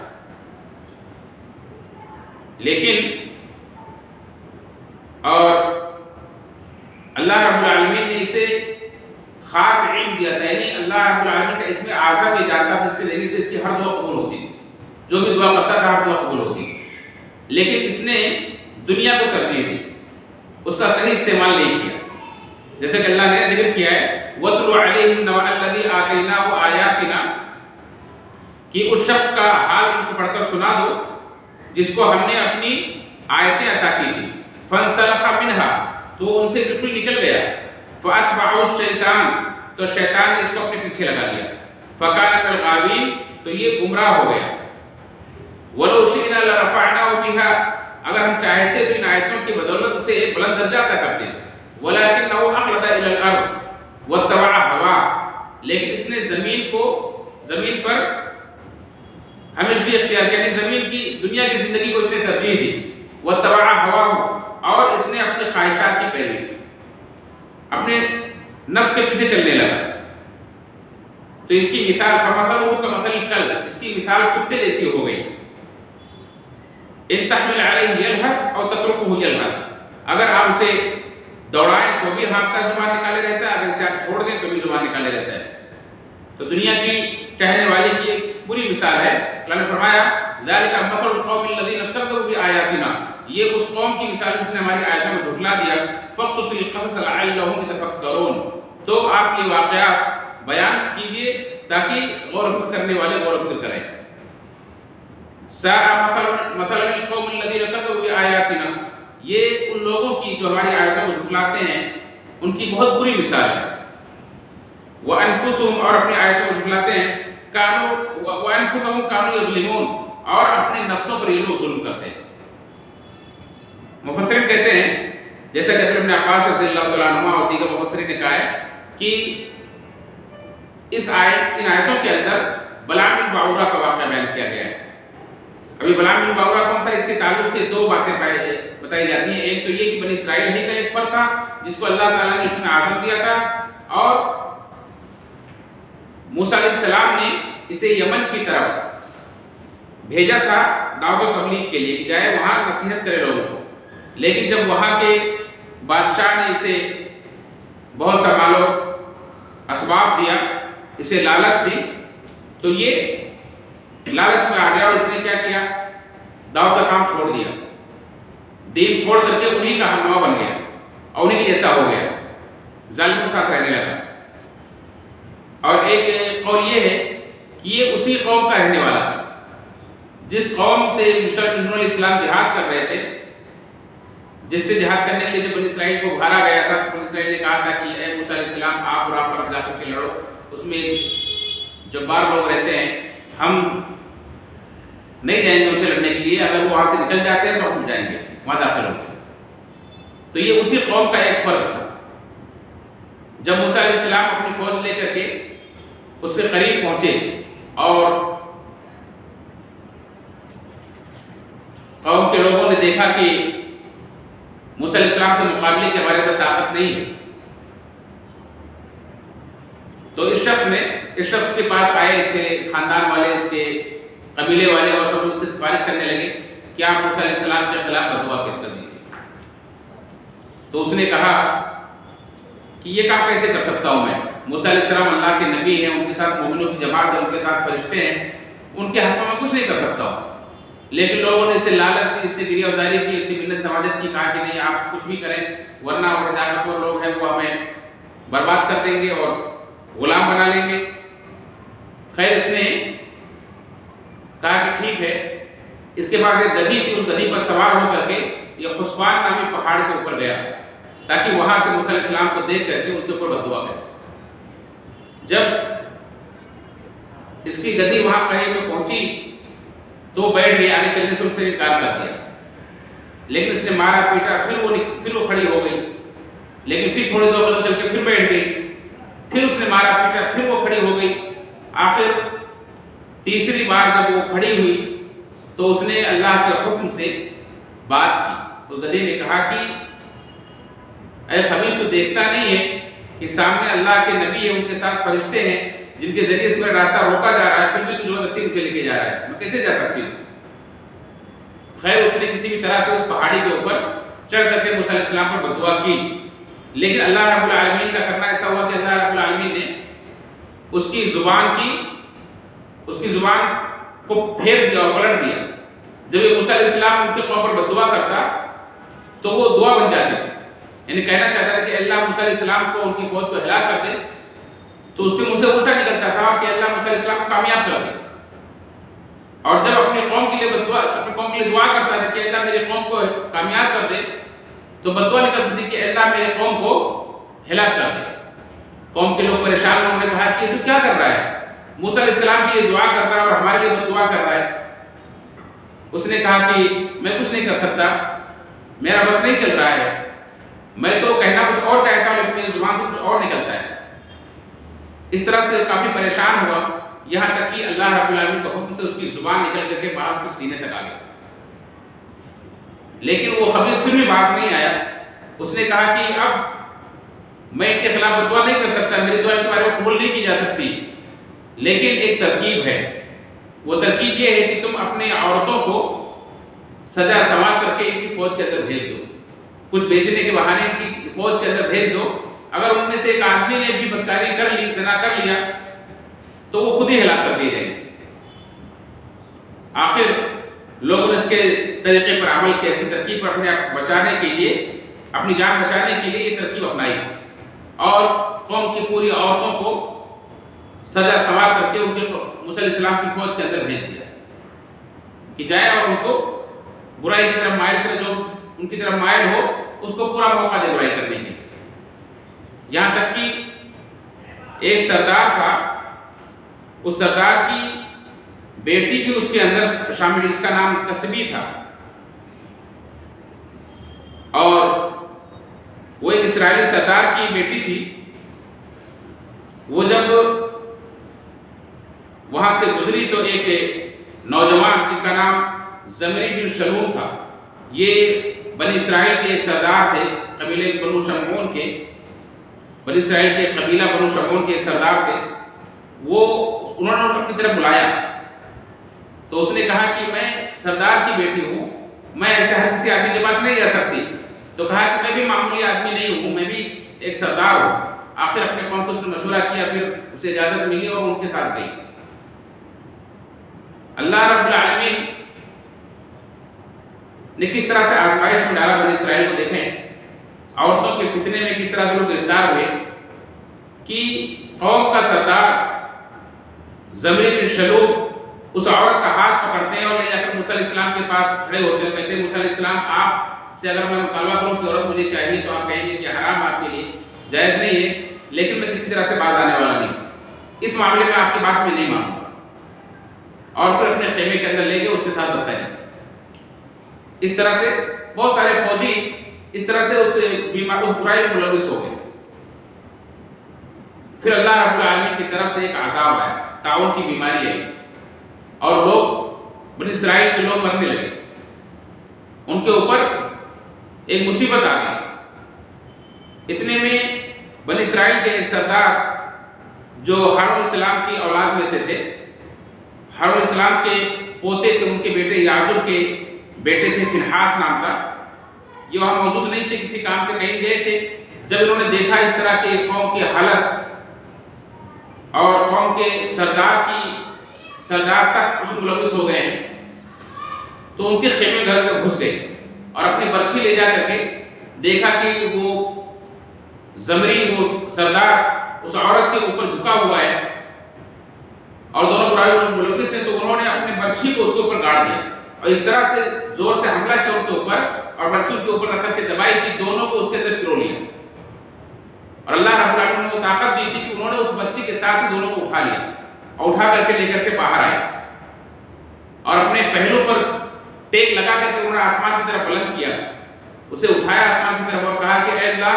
لیکن اور اللہ رب العالمین نے اسے خاص علم دیا تھا، یعنی اللہ رب العالمین کا اس میں اعظم یہ جانتا تھا، اس کے ذریعے سے اس کی ہر دعا قبول ہوتی تھی، جو بھی دعا کرتا تھا ہر دعا قبول ہوتی تھی، لیکن اس نے دنیا کو ترجیح دی، اس کا صحیح استعمال نہیں کیا، جیسے کہ اللہ نے ذکر کیا ہے وَاتْلُ عَلَيْهِمْ نَبَأَ الَّذِي آتَيْنَاهُ آيَاتِنَا، کہ اس شخص کا حال ان کو پڑھ کر سنا دو جس کو ہم نے اپنی آیتیں عطا کی تھی، فانسلخ منہا، تو ان سے بالکل نکل گیا، فاتبعہ الشیطان، تو شیطان نے اس کو اپنے پیچھے لگا لیا، فکان من الغاوین، تو یہ گمراہ ہو گیا، ولو شئنا لرفعناه بها، اگر ہم چاہتے تو ان آیتوں کی بدولت اسے ایک بلند درجہ عطا کرتے، ولکنہ اخلد الی الارض واتبع هواه، لیکن اس نے زمین پر ہمیشگی اختیار کیا، یعنی زمین کی دنیا کی زندگی کو اس نے ترجیح دی، واتبع هواه، اور اس نے اپنے خواہشات کی پیروی کی، اپنے نفس کے پیچھے چلنے لگا، تو اس کی مثال فمثلہ کمثل الکلب، اس کی مثال کتے جیسی ہو گئی، ان تحمل علیہ یلہث او تترکہ یلہث، اگر آپ اسے دوڑائیں تو بھی ہانپتا زبان نکالے رہتا ہے، اگر اسے آپ چھوڑ دیں تو بھی زبان نکالے رہتا ہے۔ تو دنیا کی چاہنے والے کی ایک بری مثال ہے۔ اللہ نے فرمایا ذالک مثل القوم الذین کذبوا بآیاتنا، یہ اس قوم کی مثال جس نے ہماری آیتوں کو جھٹلا دیا، فقصص القصص لعلہم یتفکرون، تو آپ یہ واقعات بیان کیجئے تاکہ غور و فکر کرنے والے غور و فکر کریں۔ ساء مثلا القوم الذین کذبوا بآیاتنا، یہ ان لوگوں کی جو ہماری آیتوں کو جھٹلاتے ہیں ان کی بہت بری مثال ہے۔ وَأَنفُسُهُمْ، اور اپنی آیتوں کو جھٹلاتے ہیں، وَأَنفُسَهُمْ كَانُوا يَظْلِمُونَ، اور اپنے نفسوں پر یہ لوگ ظلم کرتے ہیں۔ مفسرین کہتے ہیں، جیسا کہ ابن عباس رضی اللہ تعالیٰ عنہ اور دیگر مفسرین نے کہا ہے کہ ان آیتوں کے اندر بلعام بن باعورہ کا واقعہ بیان کیا گیا ہے۔ ابھی بلعام بن باعورہ کون تھا، اس کے تعلق سے دو باتیں بتائی جاتی ہیں۔ ایک تو یہ کہ بنی اسرائیل ہی کا ایک فرد تھا جس کو اللہ تعالیٰ نے اس میں اعظم دیا تھا، اور موسیٰ علیہ السلام نے اسے یمن کی طرف بھیجا تھا دعوت و تبلیغ کے لیے کہ جائے وہاں نصیحت کرے لوگوں کو، لیکن جب وہاں کے بادشاہ نے اسے بہت سا مال و اسباب دیا، اسے لالچ دی، تو یہ لالچ میں آ گیا اور اس نے کیا کیا، دعوت کا کام چھوڑ دیا، دین چھوڑ کر کے انہی کا ہم نوا بن گیا اور انہی کی جیسا ہو گیا، ظالموں کے ساتھ رہنے لگا۔ اور ایک قول یہ ہے کہ یہ اسی قوم کا رہنے والا تھا جس قوم سے موسیٰ علیہ السلام جہاد کر رہے تھے، جس سے جہاد کرنے کے لیے جب بنی اسرائیل کو ابھارا گیا تھا تو بنی اسرائیل نے کہا تھا کہ اے موسیٰ علیہ السلام آپ اور آپ پر جا کر کے لڑو، اس میں جبار لوگ رہتے ہیں، ہم نہیں جائیں گے اسے لڑنے کے لیے، اگر وہ وہاں سے نکل جاتے ہیں تو ہم جائیں گے، وہاں داخل ہوں گے۔ تو یہ اسی قوم کا ایک فرد تھا۔ جب موسیٰ علیہ السلام اپنی فوج لے کر کے اس کے قریب پہنچے اور قوم کے لوگوں نے دیکھا کہ موسیٰ علیہ السلام سے مقابلے کے ہمارے اندر طاقت نہیں ہے، تو اس شخص کے پاس آئے، اس کے خاندان والے، اس کے قبیلے والے، اور سب اس سے سفارش کرنے لگے کہ آپ موسیٰ علیہ السلام کے خلاف بدعا کر دیجیے۔ تو اس نے کہا کہ یہ کام کیسے کر سکتا ہوں میں، موسیٰ علیہ السلام اللہ کے نبی ہیں، ان کے ساتھ مومنوں کی جماعت ہے، ان کے ساتھ فرشتے ہیں، ان کے حق میں کچھ نہیں کر سکتا ہوں۔ لیکن لوگوں نے اسے لالچ کی، اس سے گریہ وزاری کی، اس سے منت سماجت کی، کہا کہ نہیں آپ کچھ بھی کریں ورنہ وہ طاقتور لوگ ہیں وہ ہمیں برباد کر دیں گے اور غلام بنا لیں گے۔ خیر اس نے کہا کہ ٹھیک ہے، اس کے پاس ایک گدھی تھی، اس گدھی پر سوار ہو کر کے یہ خسفان نامی پہاڑ کے اوپر گیا تاکہ وہاں سے موسیٰ علیہ السلام کو دیکھ کر کے ان کے اوپر بددعا کرے۔ جب اس کی گدھی وہاں قریب میں پہنچی تو بیٹھ گئی، آگے چلنے سے ان سے انکار کر دیا، لیکن اس نے مارا پیٹا، پھر وہ کھڑی ہو گئی، لیکن پھر تھوڑے دو قدم چل کے پھر بیٹھ گئی، پھر اس نے مارا پیٹا، پھر وہ کھڑی ہو گئی۔ آخر تیسری بار جب وہ کھڑی ہوئی تو اس نے اللہ کے حکم سے بات کی۔ اس گدھے نے کہا کہ اے خبیث، تو دیکھتا نہیں ہے کہ سامنے اللہ کے نبی ہیں، ان کے ساتھ فرشتے ہیں جن کے ذریعے سے میرا راستہ روکا جا رہا ہے، پھر بھی تو زبردستی مجھے لے کے جا رہا ہے، میں کیسے جا سکتی ہوں؟ خیر اس نے کسی بھی طرح سے اس پہاڑی کے اوپر چڑھ کر کے موسیٰ علیہ السلام پر بددعا کی، لیکن اللہ رب العالمین کا کرنا ایسا ہوا کہ اللہ رب العالمین نے اس کی زبان کو پھیر دیا اور پلٹ دیا۔ جب یہ موسیٰ علیہ السلام ان کے قوم پر بددعا کرتا تو وہ دعا بن جاتی تھی، یعنی کہنا چاہتا تھا کہ اللہ موسیٰ علیہ السلام کو ان کی فوج کو ہلاک کر دے، تو اس کے منہ سے الٹا نکلتا تھا کہ اللہ موسیٰ علیہ السلام کو کامیاب کر دے۔ اور جب اپنی قوم کے لیے دعا کرتا تھا کہ اللہ میری قوم کو کامیاب کر دے، تو بددعا نکلتی تھی کہ اللہ میری قوم کو ہلاک کر دے۔ قوم کے لوگ پریشان ہوئے، انہوں نے کہا کہ یہ تو کیا کر رہا ہے، موسیٰ علیہ السلام کے لیے دعا کر رہا ہے اور ہمارے لیے بددعا کر رہا ہے۔ اس نے کہا کہ میں کچھ نہیں کر سکتا، میرا بس نہیں چل رہا ہے، میں تو کہنا کچھ اور چاہتا ہوں لیکن میری زبان سے کچھ اور نکلتا ہے۔ اس طرح سے کافی پریشان ہوا، یہاں تک کہ اللہ رب العالمین کے حکم سے اس کی زبان نکل کر کے باہر اس کے سینے تک آ گئی، لیکن وہ خبیث پھر بھی باز نہیں آیا۔ اس نے کہا کہ اب میں ان کے خلاف بددعا نہیں کر سکتا، میری دعا تمہارے کو قبول نہیں کی جا سکتی، لیکن ایک ترکیب ہے، وہ ترکیب یہ ہے کہ تم اپنے عورتوں کو سجا سنوار کر کے ان کی فوج کے اندر بھیج دو، کچھ بیچنے کے بہانے ان کی فوج کے اندر بھیج دو، اگر ان میں سے ایک آدمی نے بھی بدکاری کر لی، زنا کر لیا، تو وہ خود ہی ہلاک کر دیے جائیں گے۔ آخر لوگوں نے اس کے طریقے پر عمل کیا، اس کی ترکیب پر اپنے آپ بچانے کے لیے، اپنی جان بچانے کے لیے یہ ترکیب اپنائی اور قوم کی پوری عورتوں کو سجا سنوار کر کے ان کے موسیٰ علیہ السلام کی فوج کے اندر بھیج دیا کہ جائے اور ان کو برائی کی طرف مائل کرے، جو ان کی طرف مائل ہو اس کو پورا موقع دے برائی کرنے کے۔ یہاں تک کہ ایک سردار تھا، اس سردار کی بیٹی بھی اس کے اندر شامل، جس کا نام کسبی تھا، اور وہ ایک اسرائیلی سردار کی بیٹی تھی۔ وہ جب وہاں سے گزری تو ایک نوجوان جن کا نام زمری بن شلوم تھا، یہ بنی اسرائیل کے ایک سردار تھے، قبیلے بنو شمعون کے، بنی اسرائیل کے قبیلہ بنو شمعون کے ایک سردار تھے۔ وہ انہوں نے اپنی طرف بلایا تو اس نے کہا کہ میں سردار کی بیٹی ہوں، میں ایسے ہر کسی آدمی کے پاس نہیں جا سکتی۔ تو کہا کہ میں بھی معمولی آدمی نہیں ہوں، میں بھی ایک سردار ہوں۔ آخر اپنے قوم سے اس نے مشورہ کیا، پھر اسے اجازت ملی اور ان کے ساتھ گئی۔ اللہ رب العالمین نے کس طرح سے آزمائش میں ڈالا بنی اسرائیل کو، دیکھیں عورتوں کے فتنے میں کس طرح سے لوگ گرفتار ہوئے کہ قوم کا سردار زمری بن شلوم اس عورت کا ہاتھ پکڑتے ہیں اور لے جا کر موسیٰ علیہ السلام کے پاس کھڑے ہوتے ہیں، کہتے ہیں موسیٰ علیہ السلام آپ سے اگر میں مطالبہ کروں کہ عورت مجھے چاہیے تو آپ کہیں گے کہ حرام آپ کے لیے جائز نہیں ہے، لیکن میں کسی طرح سے باز آنے والا نہیں، اس معاملے میں آپ کی بات میں نہیں مانوں گا۔ اور پھر اپنے خیمے کے اندر لے کے اس کے ساتھ بدکاری۔ اس طرح سے بہت سارے فوجی اس طرح سے اس برائی میں ملوث ہو گئے۔ پھر اللہ رب العالمین کی طرف سے ایک عذاب آیا، طاعون کی بیماری آئی، اور لوگ بنی اسرائیل کے لوگ مرنے لگے، ان کے اوپر ایک مصیبت آ گئی۔ اتنے میں بنی اسرائیل کے ایک سردار جو ہارون علیہ السلام کی اولاد میں سے تھے، ہارون علیہ السلام کے پوتے تھے، ان کے بیٹے یعزر کے بیٹے تھے، فنحاس نام تھا، یہ وہاں موجود نہیں تھے، کسی کام سے کہیں گئے تھے۔ جب انہوں نے دیکھا اس طرح کے قوم کی حالت اور قوم کے سردار تک اس ملوث ہو گئے ہیں، تو ان کے خیمے گھر میں گھس گئے اور اپنی برچھی لے جا کر کے دیکھا کہ وہ زمری، وہ سردار اس عورت کے اوپر جھکا ہوا ہے اور دونوں برائیوں میں ملوث ہیں، تو انہوں نے اپنی برچھی کو اس کے اوپر گاڑ دیا اور اس طرح سے زور سے حملہ کیا ان کے اوپر، اور برچھی کے اوپر رکھ کر کے دبائی کی، دونوں کو اس کے اندر پرو لیا۔ اور اللہ رب العالمین نے وہ طاقت دی تھی کہ انہوں نے اس برچھی کے ساتھ ہی دونوں کو اٹھا لیا اور اٹھا کر کے لے کر کے باہر آئے، اور اپنے پہلو پر ٹیک لگا کر کے انہوں نے آسمان کی طرف بلند کیا، اسے اٹھایا آسمان کی طرف اور کہا کہ اے اللہ،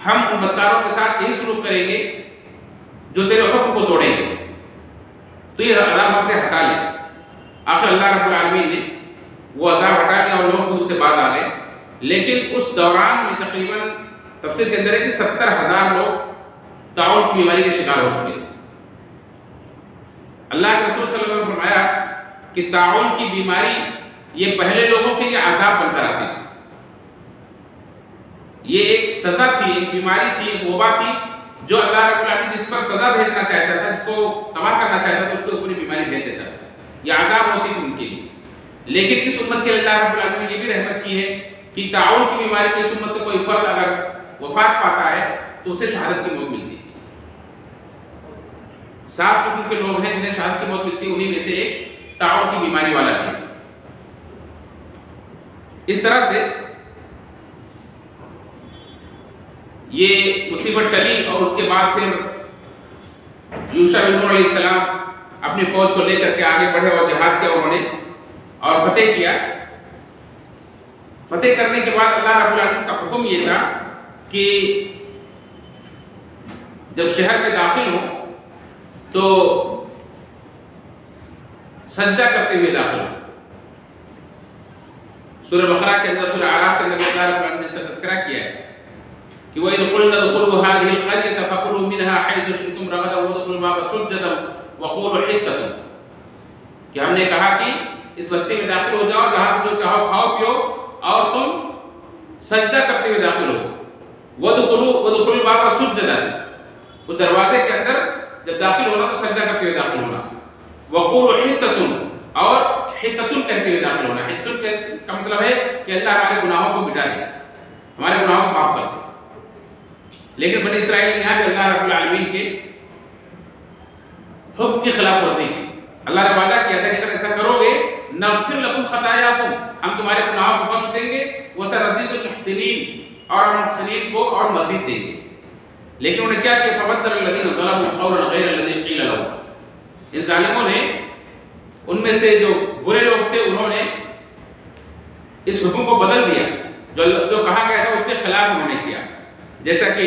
ہم ان بدکاروں کے ساتھ یہی سلوک کریں گے جو تیرے حکم کو توڑیں گے، تو یہ عذاب ہم سے ہٹا لے۔ آخر اللہ رب العالمین نے وہ عذاب ہٹا لیا اور لوگ بھی اس سے باز آ گئے۔ لیکن اس دوران میں تقریباً تفسیر کے اندر ہے کہ 70,000 لوگ طاعون کی بیماری کے شکار ہو چکے تھے۔ اللہ کے رسول صلی اللہ علیہ وسلم نے فرمایا کہ طاعون کی بیماری یہ پہلے لوگوں کے لیے عذاب بن کر آتی تھی، یہ ایک سزا تھی، ایک بیماری تھی، ایک وبا تھی جو اللہ رب العالمین جس پر سزا بھیجنا چاہتا تھا، جس کو تباہ کرنا چاہتا تھا، اس کو اپنی بیماری بھیج دیتا تھا، یہ عذاب ہوتی تھی ان کے لیے۔ لیکن اس امت کے اللہ رب العالمین نے یہ بھی رحمت کی ہے کہ طاعون کی بیماری میں اس امت کو کوئی فرد اگر وفات پاتا ہے تو اسے شہادت کی موت ملتی ہے۔ 7 قسم کے لوگ ہیں جنہیں شہادت کی موت ملتی ہے، انہی میں سے ایک تعاون کی بیماری والا بھی ہے۔ اس طرح سے یہ مصیبت ٹلی اور اس کے بعد پھر یوشع بن نون علیہ السلام اپنی فوج کو لے کر کے آگے بڑھے اور جہاد کیا انہوں نے اور فتح کیا۔ فتح کرنے کے بعد اللہ رب العالمین کا حکم یہ تھا کہ جب شہر میں داخل ہوں تو سجدہ کرتے ہوئے داخل ہوں۔ سورہ بقرہ کے اندر، سورہ اعراف کے اندر اللہ رب العالمین نے اس کا تذکرہ کیا ہے کہ وَإِذْ قُلْنَا ادْخُلُوا هَٰذِهِ الْقَرْيَةَ فَكُلُوا مِنْهَا حَيْثُ شِئْتُمْ رَغَدًا وَادْخُلُوا الْبَابَ سُجَّدًا وَقُولُوا حِطَّةٌ، کہ ہم نے کہا کہ اس بستی میں داخل ہو جاؤ، جہاں سے جو چاہو کھاؤ پیو اور تم سجدہ کرتے ہوئے داخل ہو۔ وَادْخُلُوا الْبَابَ سُجَّدًا، اس دروازے کے اندر جب داخل ہونا تو سجدہ کرتے ہوئے داخل ہونا۔ وَقُولُوا حِطَّةٌ، اور حِطَّةٌ کہتے ہوئے داخل ہونا۔ حِطَّةٌ کا مطلب ہے کہ اللہ ہمارے گناہوں کو مٹا دے، ہمارے گناہوں کو معاف کر دے۔ لیکن بنی اسرائیل نے یہاں پہ اللہ رب العالمین کے حکم کی خلاف ورزی کی۔ اللہ نے وعدہ کیا تھا کہ اگر ایسا کرو گے نغفر لکم خطایاکم، ہم تمہارے گناہوں کو بخش دیں گے، وسنزید المحسنین، اور ہم محسنین کو اور مزید دیں گے۔ لیکن انہوں نے کیا کیا؟ فبدل الذین ظلموا قولا غیر الذی قیل لهم، ان ظالموں نے، ان میں سے جو برے لوگ تھے، انہوں نے اس حکم کو بدل دیا، جو کہا گیا تھا اس کے خلاف انہوں نے کیا۔ جیسا کہ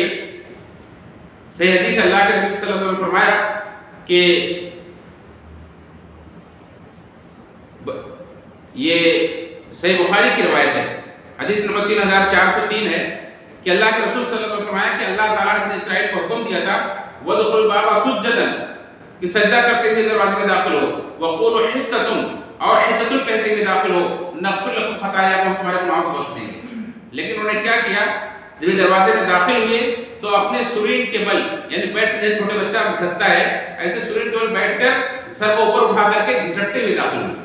صحیح حدیث اللہ کے نبی صلی اللہ علیہ وسلم نے فرمایا کہ یہ صحیح بخاری کی روایت ہے، حدیث نمبر 3403 ہے کہ اللہ کے رسول صلی اللہ علیہ وسلم نے فرمایا کہ اللہ تعالیٰ نے اپنے اسرائیل کو حکم دیا تھا وَادْخُلُوا الْبَابَ سُجَّدًا، کہ سجدہ کرتے ہوئے دروازے میں داخل ہو، وَقُولُوا حِطَّةٌ، اور حِطَّةٌ کہتے ہوئے داخل ہو، نغفر لکم خطایاکم، تمہارے گناہوں کو بخش دیں گے۔ لیکن انہوں نے کیا کیا؟ جب یہ دروازے میں داخل ہوئے تو اپنے سرین کے بل، یعنی بیٹھ جیسے چھوٹے بچہ گھسٹتا ہے ایسے سرین کے بل بیٹھ کر سر کو اوپر اٹھا کر کے گھسٹتے ہوئے داخل ہوئے،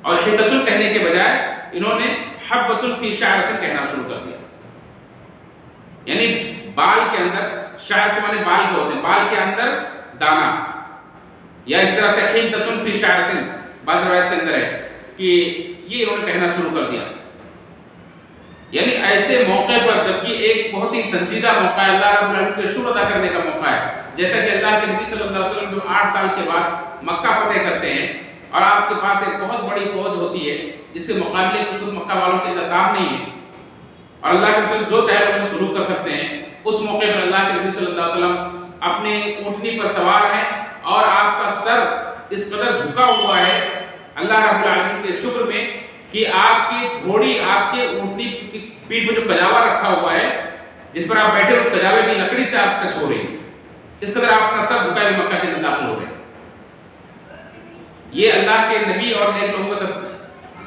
اور حِطَّةٌ کہنے کے بجائے انہوں نے حَبَّةٌ فِي شَعْرَةٍ کہنا شروع کر دیا، یعنی بال کے اندر، شعر کے معنی بال کے ہوتے ہیں، بال کے اندر دانا، یا اس طرح سے حِطَّةٌ فِي شَعْرَةٍ بعض روایت کے اندر ہے کہ یہ انہوں نے کہنا شروع کر دیا۔ یعنی ایسے موقع پر، جبکہ ایک بہت ہی سنجیدہ موقع ہے، اللہ رب العالمین کے شکر ادا کرنے کا موقع ہے، جیسا کہ اللہ کے نبی صلی اللہ علیہ وسلم جو 8 سال کے بعد مکہ فتح کرتے ہیں اور آپ کے پاس ایک بہت بڑی فوج ہوتی ہے جس کے مقابلے میں اس وقت مکہ والوں کے انتظام نہیں ہے، اور اللہ کے رسول جو چاہے اسے سلوک کر سکتے ہیں، اس موقع پر اللہ کے نبی صلی اللہ علیہ وسلم اپنے اونٹنی پر سوار ہیں اور آپ کا سر اس قدر جھکا ہوا ہے اللہ رب العالمین کے شکر میں کہ آپ کی گھوڑی، آپ کے اونٹنی کی پیٹھ میں جو کجاوا رکھا ہوا ہے جس پر آپ بیٹھے، اس کجاوے کی لکڑی سے آپ ٹچ ہو رہی ہے، اس قدر آپ اپنا سر جھکائے ہوئے مکہ کے اندر داخل ہو رہے ہیں۔ یہ اللہ کے نبی اور نیک لوگوں کا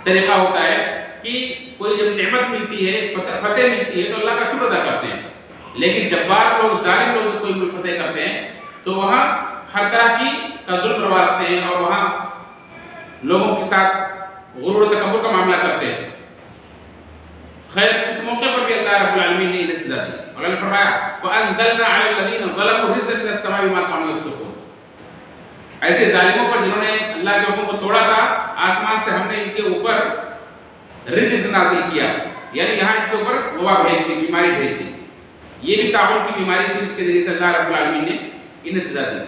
طریقہ ہوتا ہے کہ کوئی جب نعمت ملتی ہے، فتح ملتی ہے تو اللہ کا شکر ادا کرتے ہیں، لیکن جبار لوگ، ظالم لوگ کوئی ملک فتح کرتے ہیں تو وہاں ہر طرح کا ظلم روا رکھتے ہیں اور وہاں لوگوں کے ساتھ غرور و تکبر کا معاملہ کرتے ہیں۔ خیر، اس موقع پر بھی اللہ رب العالمین نے انہیں سزا دی، اور اللہ نے فرمایا فَأَنزَلْنَا عَلَى الَّذِينَ ظَلَمُوا رِجْزًا مِنَ السَّمَاءِ بِمَا كَانُوا يَفْسُقُونَ، ایسے ظالموں پر جنہوں نے اللہ کے حکم کو توڑا تھا، آسمان سے ہم نے ان کے اوپر رجز نازل کیا، یعنی یہاں ان کے اوپر وبا بھیج دی، بیماری بھیج دی۔ یہ بھی تعاون کی بیماری تھی جس کے ذریعے سے اللہ رب العالمین نے انہیں سزا دی۔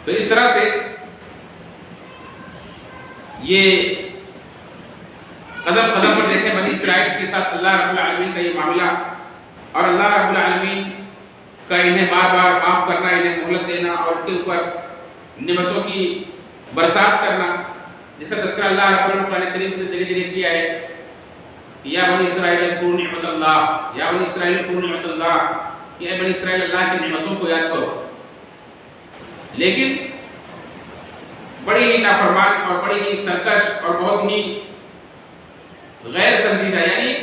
تو اس طرح سے یہ قدم قدم پر دیکھیں بنی اسرائیل کے ساتھ اللہ رب العالمین کا یہ معاملہ، اور اللہ رب العالمین کا انہیں بار بار معاف کرنا، انہیں مہلت دینا اور ان کے اوپر نعمتوں کی برسات کرنا، جس کا تذکرہ اللہ رب العالمین قرآن کریم میں جگہ جگہ کیا ہے کہ یا بنی اسرائیل اذکروا نعمت اللہ، یا بنی اسرائیل اذکروا نعمت اللہ، کہ اے بنی اسرائیل اللہ کی نعمتوں کو یاد کرو۔ لیکن بڑی ہی نافرمان اور بڑی ہی سرکش اور بہت ہی غیر سنجیدہ، یعنی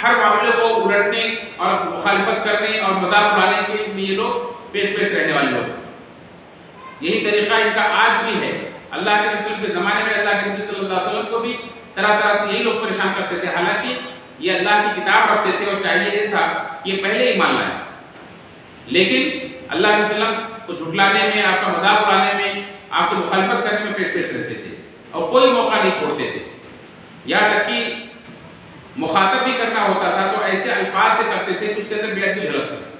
ہر معاملے کو الٹنے اور مخالفت کرنے اور مذاق اڑانے کے لیے یہ لوگ پیش رہنے والے لوگ، یہی طریقہ ان کا آج بھی ہے۔ اللہ کے رسول کے زمانے میں اللہ کے نبی صلی اللہ علیہ وسلم کو بھی طرح طرح سے یہی لوگ پریشان کرتے تھے، حالانکہ یہ اللہ کی کتاب رکھتے تھے اور چاہیے یہ تھا کہ یہ پہلے ایمان لائے، لیکن اللہ کے وسلم کو جھٹلانے میں، آپ کا مذاق اڑانے میں، آپ کی مخالفت کرنے میں پیش رہتے تھے اور کوئی موقع نہیں چھوڑتے تھے. یہاں تک کہ مخاطب بھی کرنا ہوتا تھا تو ایسے الفاظ سے کرتے تھے کہ اس کے اندر بے ادبی جھلکتی تھی.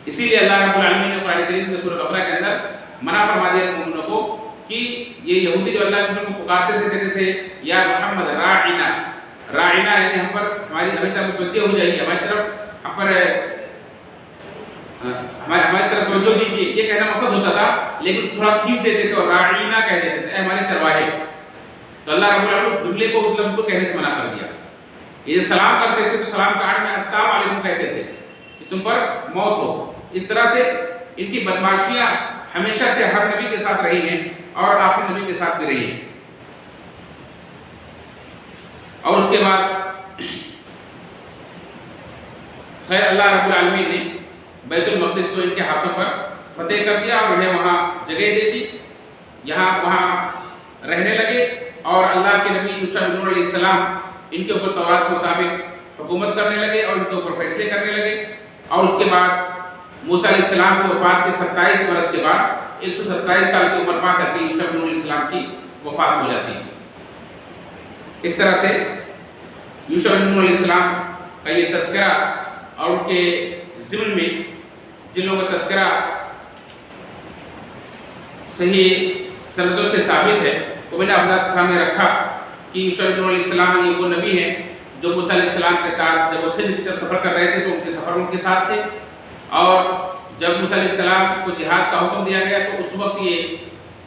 اسی لیے اللہ رب العالمین نے قرآن کریم میں سورہ بقرہ کے اندر منع فرما دیا مومنوں کو کہ یہ یہودی جو اللہ کے رسول کو پکارتے تھے، کہتے تھے یا محمد راعنا، راعنا یعنی ہم پر ہماری طرف توجہ ہو جائیے، ہماری طرف توجہ دیجیے، یہ کہنا مقصد ہوتا تھا، لیکن اس کو تھوڑا کھینچ دیتے تھے اور راعنا کہہ دیتے تھے، اے ہمارے چرواہے. تو اللہ رب العالمین اس جملے کو، اس لفظ کو کہنے سے منع کر دیا. یہ جب سلام کرتے تھے تو سلام کا آڑ میں السلام علیکم کہتے تھے کہ تم پر موت ہو. اس طرح سے ان کی بدماشیاں ہمیشہ سے ہر نبی کے ساتھ رہی ہیں اور آخری نبی کے ساتھ بھی رہی ہیں. اور اس کے بعد خیر اللہ رب العالمین نے بیت المقدس کو ان کے ہاتھوں پر فتح کر دیا اور انہیں وہاں جگہ دے دی، وہاں رہنے لگے. اور اللہ کے نبی یوشع بن نون علیہ السلام ان کے اوپر تورات کے مطابق حکومت کرنے لگے اور ان کے اوپر فیصلے کرنے لگے. اور اس کے بعد موسیٰ علیہ السلام کی وفات کے 27 برس کے بعد 127 سال کی عمر پا کر کے یوشع بن نون علیہ السلام کی وفات ہو جاتی ہے. اس طرح سے یوشع بن نون علیہ السلام کا یہ تذکرہ اور ان کے ضمن میں جن لوگوں کا تذکرہ صحیح سندوں سے ثابت ہے وہ میں نے حضرات کے سامنے رکھا کہ یوشع بن نون علیہ السلام یہ وہ نبی ہیں جو موسیٰ علیہ السلام کے ساتھ جب وہ خضر کی طرف سفر کر رہے تھے تو ان کے سفر ان کے ساتھ تھے. اور جب موسیٰ علیہ السلام کو جہاد کا حکم دیا گیا تو اس وقت یہ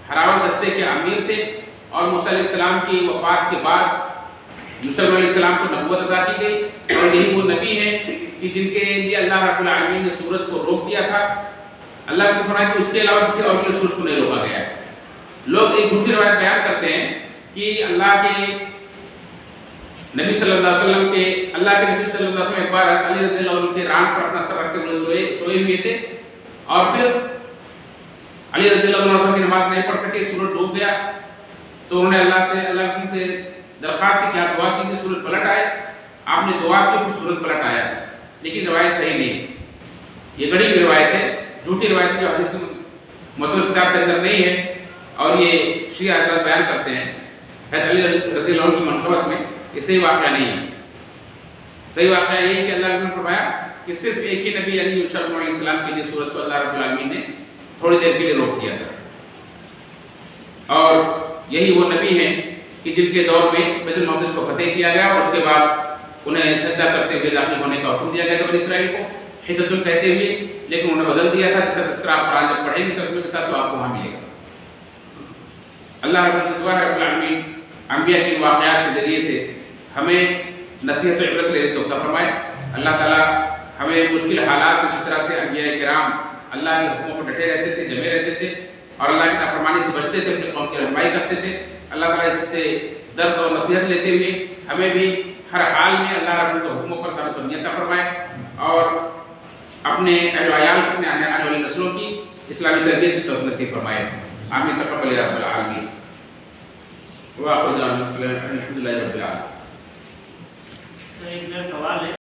ہراون دستے کے امیر تھے. اور موسیٰ علیہ السلام کی وفات کے بعد یوشع علیہ السلام کو نبوت عطا کی گئی اور یہی وہ نبی ہیں کہ جن کے لیے اللہ رب العالمین نے سورج کو روک دیا تھا. اللہ کو فرمایا کہ اس کے علاوہ کسی اور کے لیے سورج کو نہیں روکا گیا ہے. لوگ ایک جھوٹی روایت بیان کرتے ہیں کہ اللہ کے نبی صلی اللہ علیہ وسلم ایک بار علی رضی اللہ عنہ کے ران پر اپنا سر رکھ کے سوئے ہوئے تھے اور پھر علی رضی اللہ عنہ کی نماز نہیں پڑھ سکے، سورج ڈوب گیا. تو انہوں نے اللہ سے درخواست کی کہ آپ دعا کیجیے سورج پلٹ آئے. آپ نے دعا کی پھر سورج پلٹ آیا، لیکن روایت صحیح نہیں. یہ بڑی بھی روایت ہے، جھوٹی روایت ہے جو حدیث مطلب کتاب کے اندر نہیں ہے اور یہ شیعہ حضرات بیان کرتے ہیں. حضرت علی رضی اللہ عنہ کی منقبت میں یہ صحیح واقعہ نہیں ہے. صحیح واقعہ یہ ہے کہ اللہ نے فرمایا کہ صرف ایک ہی نبی یعنی یوشع علیہ السلام کے لیے سورج کو اللہ رب العالمین نے تھوڑی دیر کے لیے روک دیا تھا. اور یہی وہ نبی ہیں کہ جن کے دور میں بیت المقدس کو فتح کیا گیا اور اس کے بعد انہیں سجدہ کرتے ہوئے داخل ہونے کا حکم دیا گیا تھا بنی اسرائیل کو حجۃ کہتے ہوئے، لیکن انہوں نے بدل دیا تھا، جس کا تذکرہ آپ قرآن جب پڑھیں گے ترجمے کے ساتھ تو آپ کو وہاں ملے گا. اللہ رب العالمین انبیاء کے واقعات کے ذریعے سے ہمیں نصیحت و عبرت لینے کی توفیق فرمائے. اللہ تعالیٰ ہمیں مشکل حالات میں جس طرح سے انبیاء کرام اللہ کے حکموں پر ڈٹے رہتے تھے، جمے رہتے تھے اور اللہ کی نافرمانی سے بچتے تھے، اپنی قوم کی رہنمائی کرتے تھے، اللہ تعالیٰ اس سے درس اور نصیحت لیتے ہوئے ہمیں بھی ہر حال میں اللہ رب کے حکموں پر ثابت قدمی عطا فرمائے اور اپنے اہل و عیال اپنے آنے والی نسلوں کی اسلامی تربیت کی توفیق نصیب فرمائے. آمین تقبل یا رب العالمین. وآخر دعوانا الحمدللہ رب العالمین. ایک سوال ہے